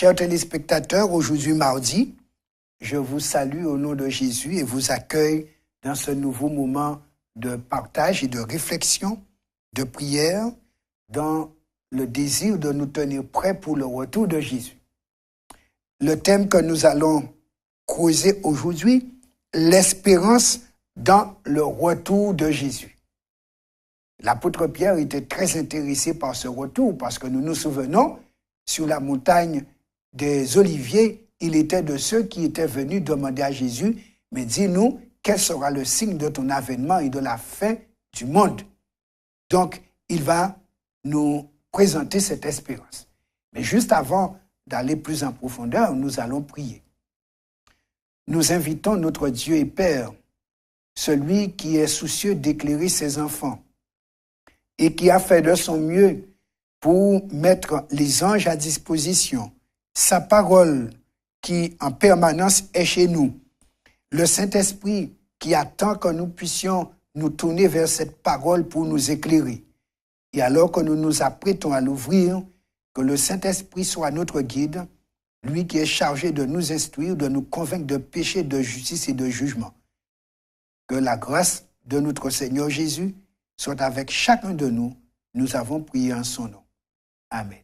Chers téléspectateurs, aujourd'hui mardi, je vous salue au nom de Jésus et vous accueille dans ce nouveau moment de partage et de réflexion, de prière, dans le désir de nous tenir prêts pour le retour de Jésus. Le thème que nous allons creuser aujourd'hui, l'espérance dans le retour de Jésus. L'apôtre Pierre était très intéressé par ce retour parce que nous nous souvenons, sur la montagne des Oliviers, il était de ceux qui étaient venus demander à Jésus, mais dis-nous, quel sera le signe de ton avènement et de la fin du monde? Donc, il va nous présenter cette espérance. Mais juste avant d'aller plus en profondeur, nous allons prier. Nous invitons notre Dieu et Père, celui qui est soucieux d'éclairer ses enfants et qui a fait de son mieux pour mettre les anges à disposition, sa parole qui en permanence est chez nous, le Saint-Esprit qui attend que nous puissions nous tourner vers cette parole pour nous éclairer. Et alors que nous nous apprêtons à l'ouvrir, que le Saint-Esprit soit notre guide, lui qui est chargé de nous instruire, de nous convaincre de péché, de justice et de jugement. Que la grâce de notre Seigneur Jésus soit avec chacun de nous. Nous avons prié en son nom. Amen.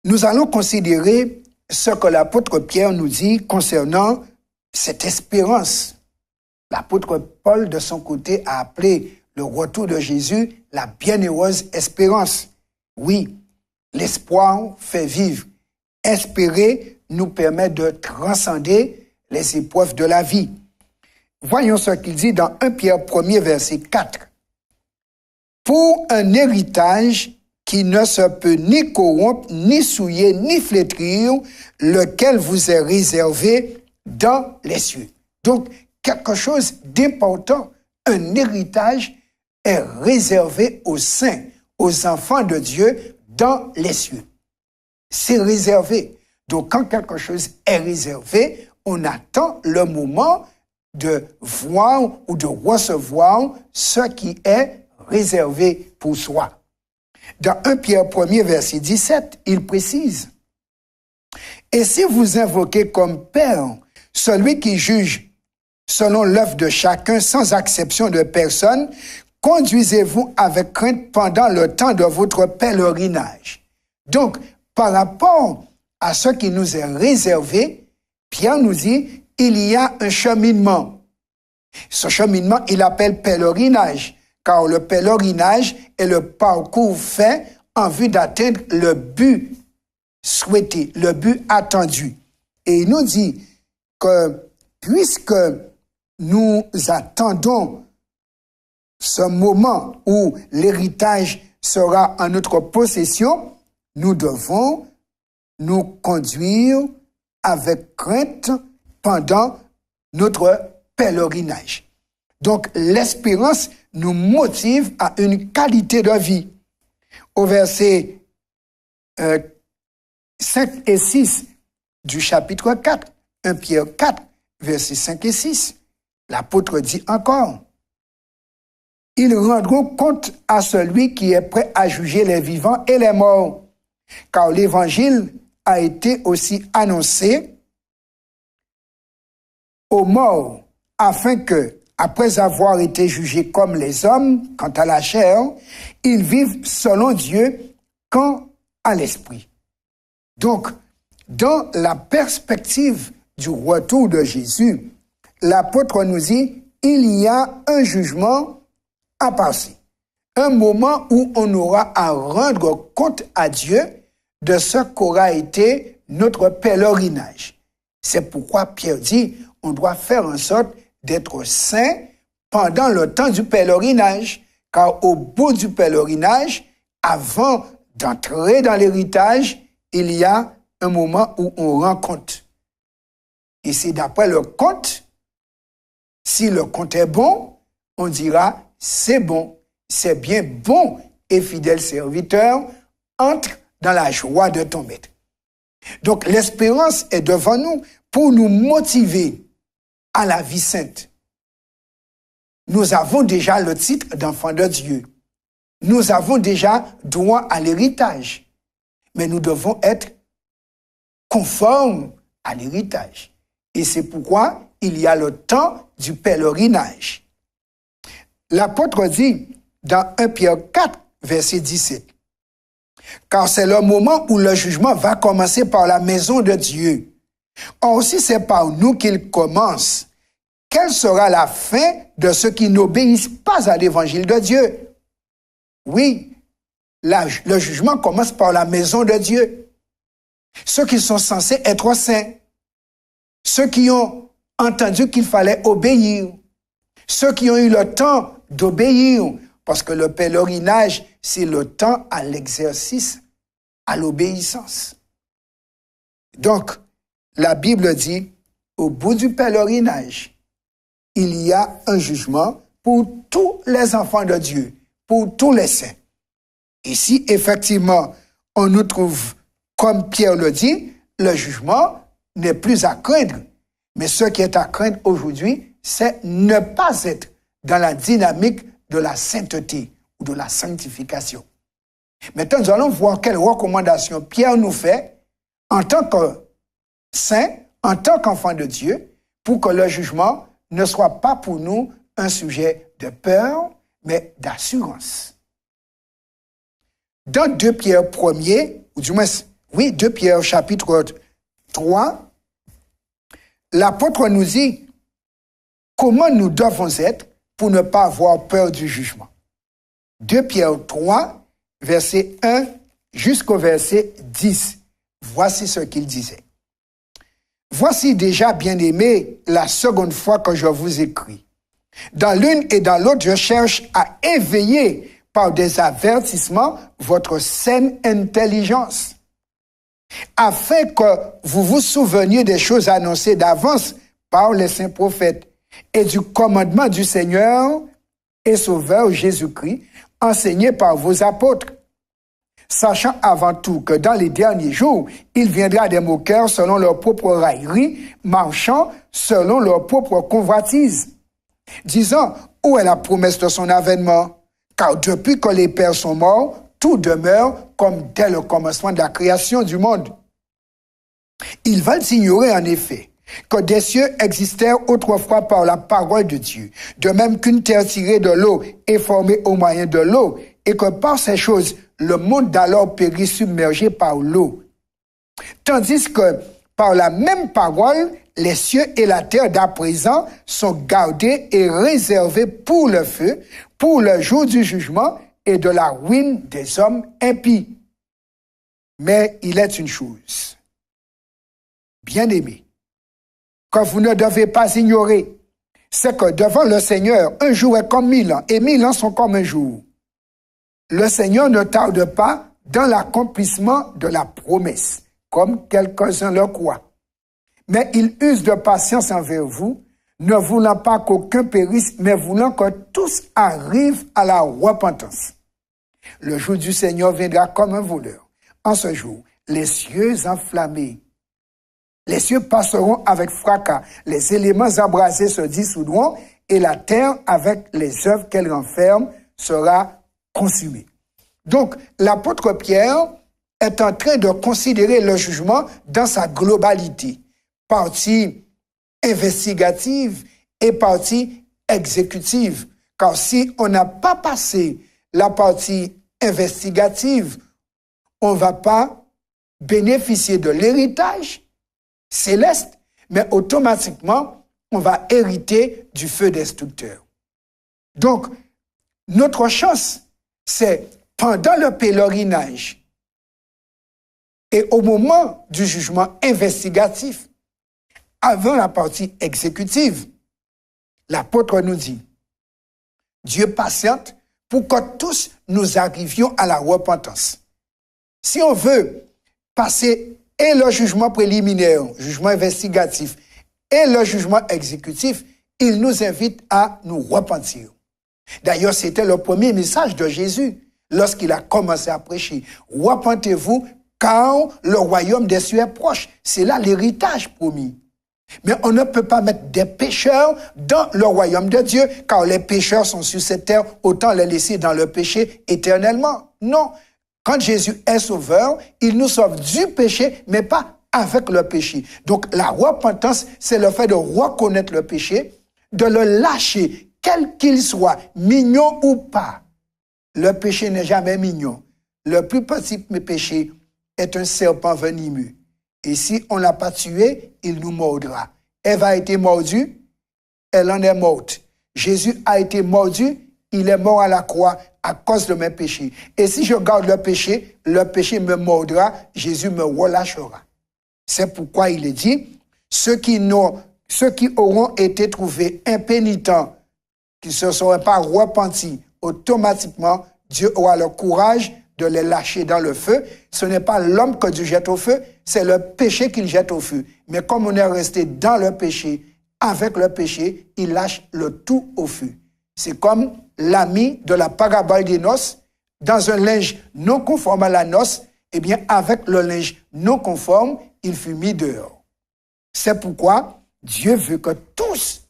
Nous allons considérer ce que l'apôtre Pierre nous dit concernant cette espérance. L'apôtre Paul, de son côté, a appelé le retour de Jésus la bienheureuse espérance. Oui, l'espoir fait vivre. Espérer nous permet de transcender les épreuves de la vie. Voyons ce qu'il dit dans 1 Pierre 1er, verset 4. Pour un héritage qui ne se peut ni corrompre, ni souiller, ni flétrir, lequel vous est réservé dans les cieux. Donc, quelque chose d'important, un héritage est réservé aux saints, aux enfants de Dieu dans les cieux. C'est réservé. Donc, quand quelque chose est réservé, on attend le moment de voir ou de recevoir ce qui est réservé pour soi. Dans 1 Pierre 1er, verset 17, il précise « Et si vous invoquez comme Père celui qui juge selon l'œuvre de chacun sans acception de personne, conduisez-vous avec crainte pendant le temps de votre pèlerinage. » Donc, par rapport à ce qui nous est réservé, Pierre nous dit « Il y a un cheminement. » Ce cheminement, il appelle pèlerinage, car le pèlerinage est le parcours fait en vue d'atteindre le but souhaité, le but attendu. Et il nous dit que puisque nous attendons ce moment où l'héritage sera en notre possession, nous devons nous conduire avec crainte pendant notre pèlerinage. Donc, l'espérance nous motive à une qualité de vie. Au verset 5 et 6 du chapitre 4, 1 Pierre 4, versets 5 et 6, l'apôtre dit encore, « Ils rendront compte à celui qui est prêt à juger les vivants et les morts, car l'évangile a été aussi annoncé aux morts, afin que, après avoir été jugés comme les hommes quant à la chair, ils vivent selon Dieu quant à l'esprit. » Donc, dans la perspective du retour de Jésus, l'apôtre nous dit, il y a un jugement à passer. Un moment où on aura à rendre compte à Dieu de ce qu'aura été notre pèlerinage. C'est pourquoi Pierre dit, on doit faire en sorte d'être saint pendant le temps du pèlerinage, car au bout du pèlerinage, avant d'entrer dans l'héritage, il y a un moment où on rend compte. Et c'est d'après le compte, si le compte est bon, on dira c'est bon, c'est bien bon et fidèle serviteur, entre dans la joie de ton maître. Donc l'espérance est devant nous pour nous motiver à la vie sainte. Nous avons déjà le titre d'enfant de Dieu. nous avons déjà droit à l'héritage. Mais nous devons être conformes à l'héritage. Et c'est pourquoi il y a le temps du pèlerinage. L'apôtre dit dans 1 Pierre 4, verset 17, « Car c'est le moment où le jugement va commencer par la maison de Dieu. Or, si c'est par nous qu'il commence, quelle sera la fin de ceux qui n'obéissent pas à l'évangile de Dieu? » Oui, le jugement commence par la maison de Dieu. Ceux qui sont censés être saints, ceux qui ont entendu qu'il fallait obéir, ceux qui ont eu le temps d'obéir, parce que le pèlerinage, c'est le temps à l'exercice, à l'obéissance. Donc, la Bible dit, au bout du pèlerinage, il y a un jugement pour tous les enfants de Dieu, pour tous les saints. Et si effectivement on nous trouve, comme Pierre le dit, le jugement n'est plus à craindre. Mais ce qui est à craindre aujourd'hui, c'est ne pas être dans la dynamique de la sainteté ou de la sanctification. Maintenant, nous allons voir quelles recommandations Pierre nous fait en tant que saint, en tant qu'enfant de Dieu, pour que le jugement ne soit pas pour nous un sujet de peur, mais d'assurance. Dans 2 Pierre 1er, ou du moins, oui, 2 Pierre chapitre 3, l'apôtre nous dit comment nous devons être pour ne pas avoir peur du jugement. 2 Pierre 3, verset 1 jusqu'au verset 10. Voici ce qu'il disait. « Voici déjà, bien-aimés, la seconde fois que je vous écris. Dans l'une et dans l'autre, je cherche à éveiller par des avertissements votre saine intelligence, afin que vous vous souveniez des choses annoncées d'avance par les saints prophètes et du commandement du Seigneur et Sauveur Jésus-Christ, enseigné par vos apôtres, sachant avant tout que dans les derniers jours, il viendra des moqueurs selon leur propre raillerie, marchant selon leur propre convoitise, disant, où est la promesse de son avènement? Car depuis que les pères sont morts, tout demeure comme dès le commencement de la création du monde. Ils veulent ignorer en effet que des cieux existèrent autrefois par la parole de Dieu, de même qu'une terre tirée de l'eau est formée au moyen de l'eau, et que par ces choses, le monde d'alors périt submergé par l'eau. Tandis que par la même parole, les cieux et la terre d'à présent sont gardés et réservés pour le feu, pour le jour du jugement et de la ruine des hommes impies. Mais il est une chose, bien-aimés, que vous ne devez pas ignorer, c'est que devant le Seigneur, un jour est comme 1000 ans, et 1000 ans sont comme un jour. Le Seigneur ne tarde pas dans l'accomplissement de la promesse, comme quelques-uns le croient. Mais il use de patience envers vous, ne voulant pas qu'aucun périsse, mais voulant que tous arrivent à la repentance. Le jour du Seigneur viendra comme un voleur. En ce jour, les cieux enflammés, les cieux passeront avec fracas, les éléments embrasés se dissoudront, et la terre, avec les œuvres qu'elle renferme, sera consumée. Donc, l'apôtre Pierre est en train de considérer le jugement dans sa globalité, partie investigative et partie exécutive. Car si on n'a pas passé la partie investigative, on ne va pas bénéficier de l'héritage céleste, mais automatiquement, on va hériter du feu destructeur. Donc, notre chance, c'est pendant le pèlerinage et au moment du jugement investigatif, avant la partie exécutive, l'apôtre nous dit, Dieu patiente pour que tous nous arrivions à la repentance. Si on veut passer et le jugement préliminaire, jugement investigatif, et le jugement exécutif, il nous invite à nous repentir. D'ailleurs, c'était le premier message de Jésus lorsqu'il a commencé à prêcher. Repentez-vous, car le royaume des cieux est proche. C'est là l'héritage promis. Mais on ne peut pas mettre des pécheurs dans le royaume de Dieu, car les pécheurs sont sur cette terre, autant les laisser dans le péché éternellement. Non. Quand Jésus est sauveur, il nous sauve du péché, mais pas avec le péché. Donc la repentance, c'est le fait de reconnaître le péché, de le lâcher, quel qu'il soit, mignon ou pas. Le péché n'est jamais mignon. Le plus petit péché est un serpent venimeux. Et si on ne l'a pas tué, il nous mordra. Ève a été mordue, elle en est morte. Jésus a été mordu, il est mort à la croix à cause de mes péchés. Et si je garde le péché me mordra, Jésus me relâchera. C'est pourquoi il est dit, ceux qui auront été trouvés impénitents, qui ne se seraient pas repentis, automatiquement, Dieu aura le courage de les lâcher dans le feu. Ce n'est pas l'homme que Dieu jette au feu, c'est le péché qu'il jette au feu. Mais comme on est resté dans le péché, avec le péché, il lâche le tout au feu. C'est comme l'ami de la parabole des noces, dans un linge non conforme à la noce, eh bien, avec le linge non conforme, il fut mis dehors. C'est pourquoi Dieu veut que tous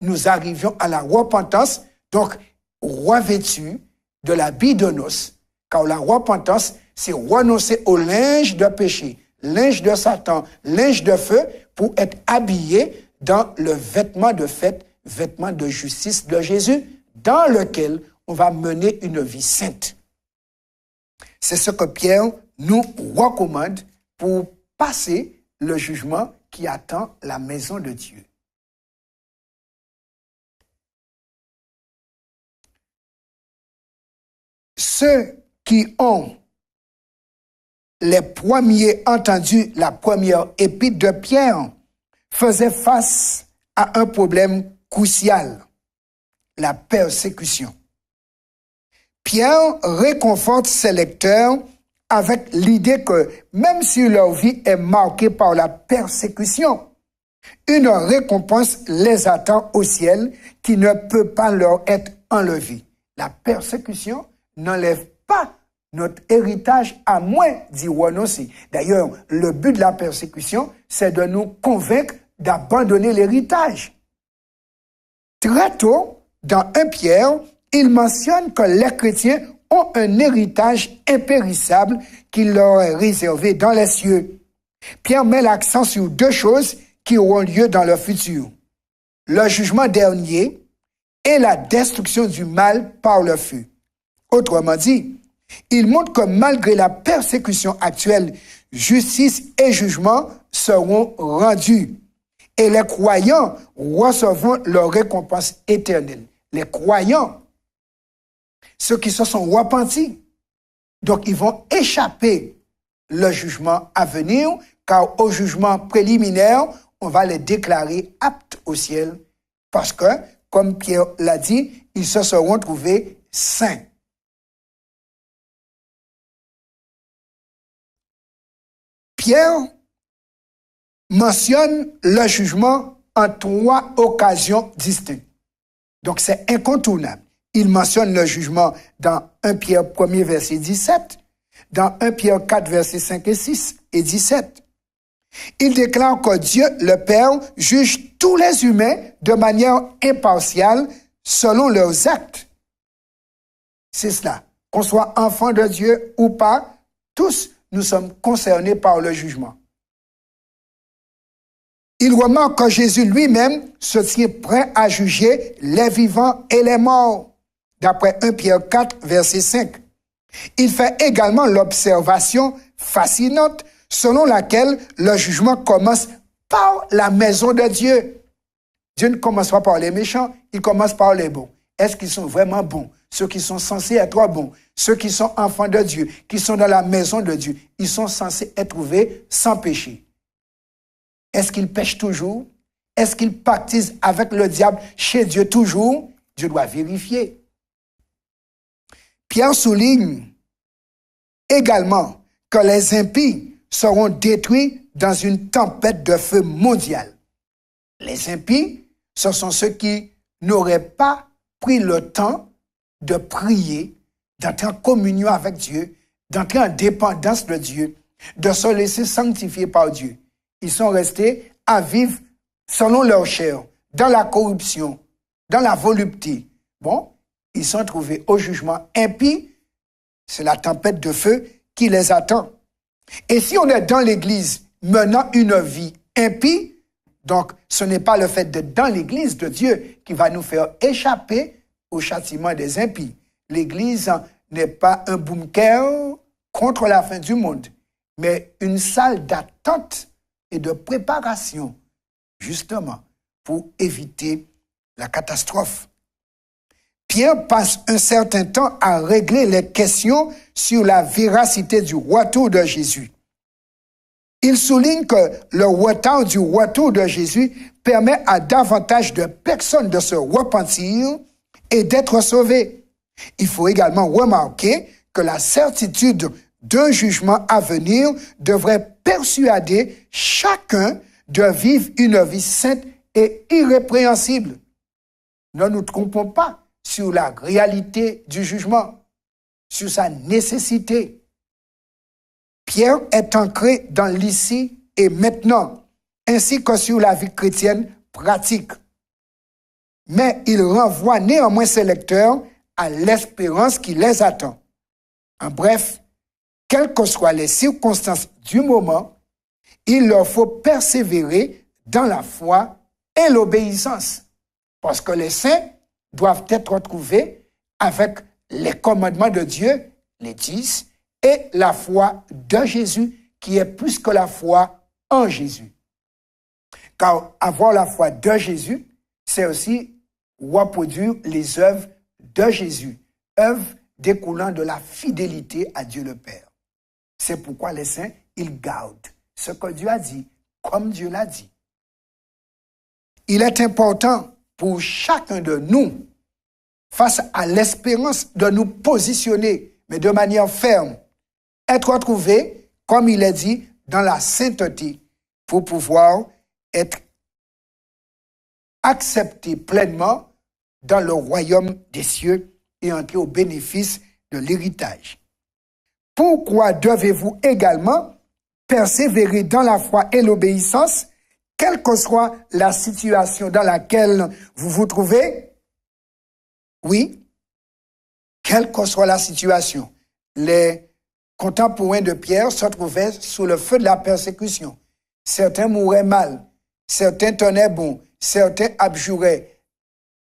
nous arrivions à la repentance, donc revêtus de l'habit de noces. Car la repentance, c'est renoncer au linge de péché, linge de Satan, linge de feu, pour être habillé dans le vêtement de fête, vêtement de justice de Jésus, dans lequel on va mener une vie sainte. C'est ce que Pierre nous recommande pour passer le jugement qui attend la maison de Dieu. Ceux qui ont les premiers entendu la première épître de Pierre faisaient face à un problème crucial, la persécution. Pierre réconforte ses lecteurs avec l'idée que même si leur vie est marquée par la persécution, une récompense les attend au ciel qui ne peut pas leur être enlevée. La persécution n'enlève pas notre héritage à moins d'y renoncer. D'ailleurs, le but de la persécution, c'est de nous convaincre d'abandonner l'héritage. Très tôt, dans 1 Pierre, il mentionne que les chrétiens ont un héritage impérissable qui leur est réservé dans les cieux. Pierre met l'accent sur deux choses qui auront lieu dans le futur: le jugement dernier et la destruction du mal par le feu. Autrement dit, il montre que malgré la persécution actuelle, justice et jugement seront rendus. Et les croyants recevront leur récompense éternelle. Les croyants, ceux qui se sont repentis, donc ils vont échapper le jugement à venir, car au jugement préliminaire, on va les déclarer aptes au ciel, parce que, comme Pierre l'a dit, ils se seront trouvés saints. Pierre mentionne le jugement en 3 occasions distinctes. Donc c'est incontournable. Il mentionne le jugement dans 1 Pierre 1er verset 17, dans 1 Pierre 4 versets 5 et 6 et 17. Il déclare que Dieu, le Père, juge tous les humains de manière impartiale selon leurs actes. C'est cela. Qu'on soit enfant de Dieu ou pas, tous nous sommes concernés par le jugement. Il remarque que Jésus lui-même se tient prêt à juger les vivants et les morts, d'après 1 Pierre 4, verset 5. Il fait également l'observation fascinante selon laquelle le jugement commence par la maison de Dieu. Dieu ne commence pas par les méchants, il commence par les bons. Est-ce qu'ils sont vraiment bons? Ceux qui sont censés être bons, ceux qui sont enfants de Dieu, qui sont dans la maison de Dieu, ils sont censés être trouvés sans péché. Est-ce qu'ils pêchent toujours? Est-ce qu'ils pactisent avec le diable chez Dieu toujours? Dieu doit vérifier. Pierre souligne également que les impies seront détruits dans une tempête de feu mondiale. Les impies, ce sont ceux qui n'auraient pas pris le temps de prier, d'entrer en communion avec Dieu, d'entrer en dépendance de Dieu, de se laisser sanctifier par Dieu. Ils sont restés à vivre selon leur chair, dans la corruption, dans la volupté. Bon, ils sont trouvés au jugement impie. C'est la tempête de feu qui les attend. Et si on est dans l'Église menant une vie impie, donc ce n'est pas le fait d'être dans l'Église de Dieu qui va nous faire échapper au châtiment des impies. L'Église n'est pas un bunker contre la fin du monde, mais une salle d'attente et de préparation, justement, pour éviter la catastrophe. Pierre passe un certain temps à régler les questions sur la véracité du retour de Jésus. Il souligne que le retard du retour de Jésus permet à davantage de personnes de se repentir et d'être sauvées. Il faut également remarquer que la certitude d'un jugement à venir devrait persuader chacun de vivre une vie sainte et irrépréhensible. Ne nous trompons pas sur la réalité du jugement, sur sa nécessité. Pierre est ancré dans l'ici et maintenant, ainsi que sur la vie chrétienne pratique. Mais il renvoie néanmoins ses lecteurs à l'espérance qui les attend. En bref, quelles que soient les circonstances du moment, il leur faut persévérer dans la foi et l'obéissance, parce que les saints doivent être retrouvés avec les commandements de Dieu, les 10, et la foi de Jésus, qui est plus que la foi en Jésus. Car avoir la foi de Jésus, c'est aussi reproduire les œuvres de Jésus, œuvres découlant de la fidélité à Dieu le Père. C'est pourquoi les saints, ils gardent ce que Dieu a dit, comme Dieu l'a dit. Il est important pour chacun de nous, face à l'espérance, de nous positionner, mais de manière ferme, être retrouvé, comme il est dit, dans la sainteté, pour pouvoir être accepté pleinement dans le royaume des cieux et entrer au bénéfice de l'héritage. Pourquoi devez-vous également persévérer dans la foi et l'obéissance, quelle que soit la situation dans laquelle vous vous trouvez? Oui, quelle que soit la situation. Les contemporains de Pierre se trouvaient sous le feu de la persécution. Certains mouraient mal, certains tenaient bon, certains abjuraient,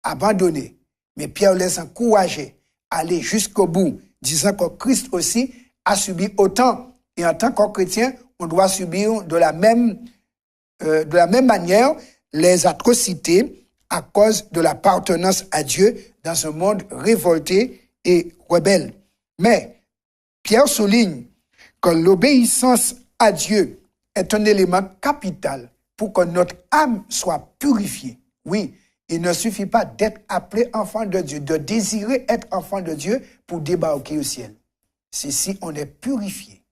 abandonnaient. Mais Pierre les encourageait à aller jusqu'au bout, disant que Christ aussi a subi autant. Et en tant que chrétien, on doit subir de la même manière les atrocités à cause de l'appartenance à Dieu dans un monde révolté et rebelle. Mais Pierre souligne que l'obéissance à Dieu est un élément capital pour que notre âme soit purifiée. Oui, il ne suffit pas d'être appelé enfant de Dieu, de désirer être enfant de Dieu pour débarquer au ciel. C'est si on est purifié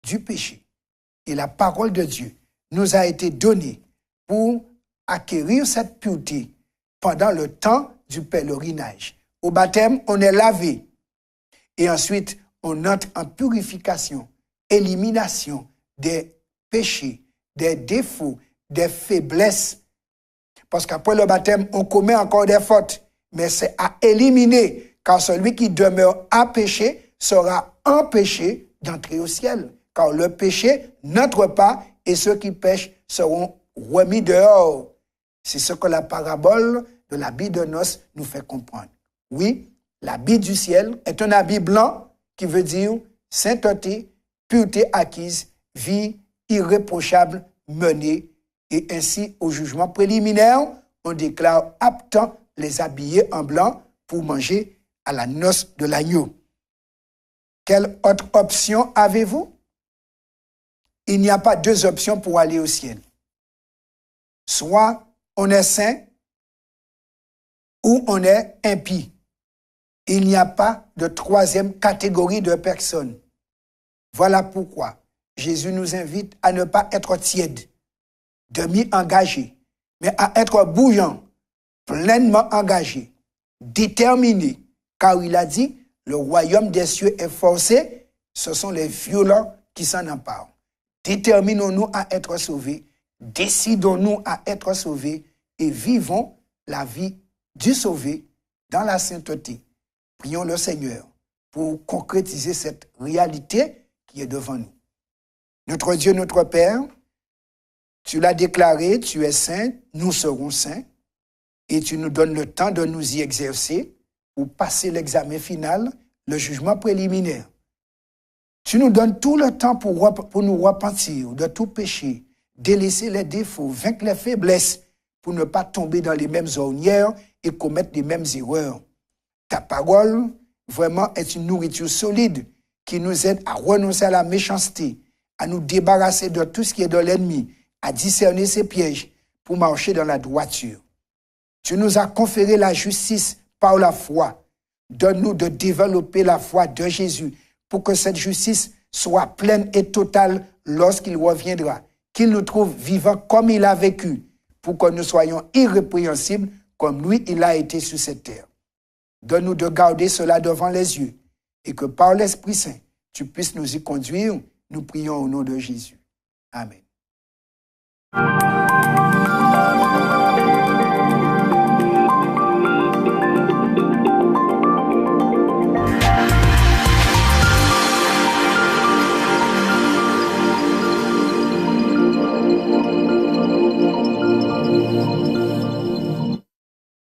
du péché. Et la parole de Dieu nous a été donnée pour acquérir cette pureté pendant le temps du pèlerinage. Au baptême, on est lavé. Et ensuite, on entre en purification, élimination des péchés, des défauts, des faiblesses. Parce qu'après le baptême, on commet encore des fautes. Mais c'est à éliminer, car celui qui demeure à péché sera empêché d'entrer au ciel. Car le péché n'entre pas et ceux qui pêchent seront remis dehors. C'est ce que la parabole de l'habit de noces nous fait comprendre. Oui, l'habit du ciel est un habit blanc qui veut dire sainteté, pureté acquise, vie irréprochable menée. Et ainsi, au jugement préliminaire, on déclare aptant les habiller en blanc pour manger à la noce de l'agneau. Quelle autre option avez-vous? Il n'y a pas deux options pour aller au ciel. Soit on est saint ou on est impie. Il n'y a pas de troisième catégorie de personnes. Voilà pourquoi Jésus nous invite à ne pas être tiède, demi-engagé, mais à être bouillant, pleinement engagé, déterminé, car il a dit, le royaume des cieux est forcé, ce sont les violents qui s'en emparent. Déterminons-nous à être sauvés, décidons-nous à être sauvés et vivons la vie du sauvé dans la sainteté. Prions le Seigneur pour concrétiser cette réalité qui est devant nous. Notre Dieu, notre Père, tu l'as déclaré, tu es saint, nous serons saints, et tu nous donnes le temps de nous y exercer pour passer l'examen final, le jugement préliminaire. Tu nous donnes tout le temps pour nous repentir de tout péché, délaisser les défauts, vaincre les faiblesses, pour ne pas tomber dans les mêmes ornières et commettre les mêmes erreurs. Ta parole, vraiment, est une nourriture solide qui nous aide à renoncer à la méchanceté, à nous débarrasser de tout ce qui est de l'ennemi, à discerner ses pièges pour marcher dans la droiture. Tu nous as conféré la justice par la foi. Donne-nous de développer la foi de Jésus pour que cette justice soit pleine et totale lorsqu'il reviendra, qu'il nous trouve vivants comme il a vécu, pour que nous soyons irrépréhensibles comme lui, il a été sur cette terre. Donne-nous de garder cela devant les yeux et que par l'Esprit Saint, tu puisses nous y conduire. Nous prions au nom de Jésus. Amen.